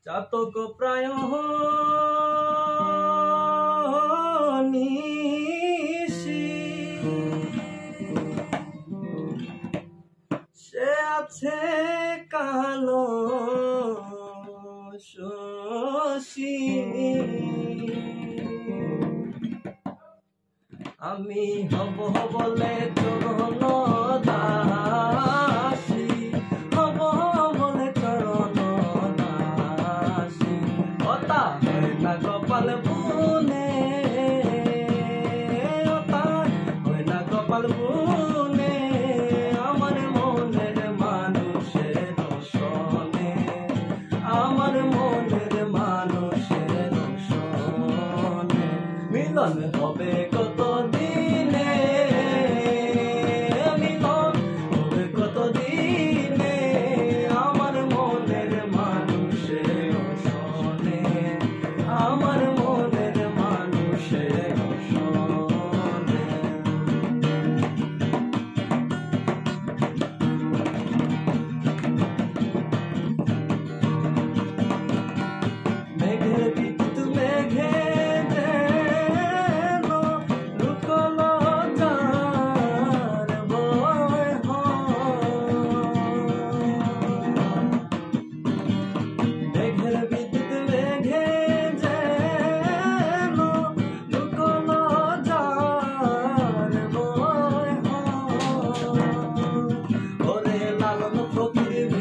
চাতক প্রায় নিশি সে আছে কালো শশী আমি হব বলে চরণ দাসী হব বলে চরণ দাসী ওটা হয় না কপাল বুনে ওটা হয় না কপাল বুনে আমার মনের মানুষের সনে আমার মনের মানুষের সনে মিলন হবে কত দিনে মিলন হবে কত দিনে আমার মনের মানুষের সনে আমার মনের মানুষের সনে মেঘের বিদ্যুৎ মেঘে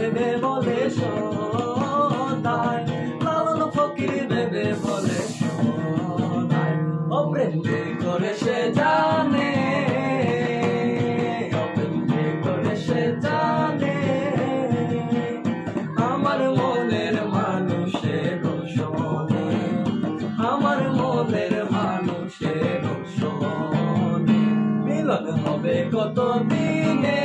ভেবে বলে সদাই লালন ফকির ভেবে বলে সদাই ও প্রেম করে সে জানে ও প্রেম করে সে জানে আমার মনের মানুষের সনে আমার মনের মানুষের সনে মিলন হবে কত দিনে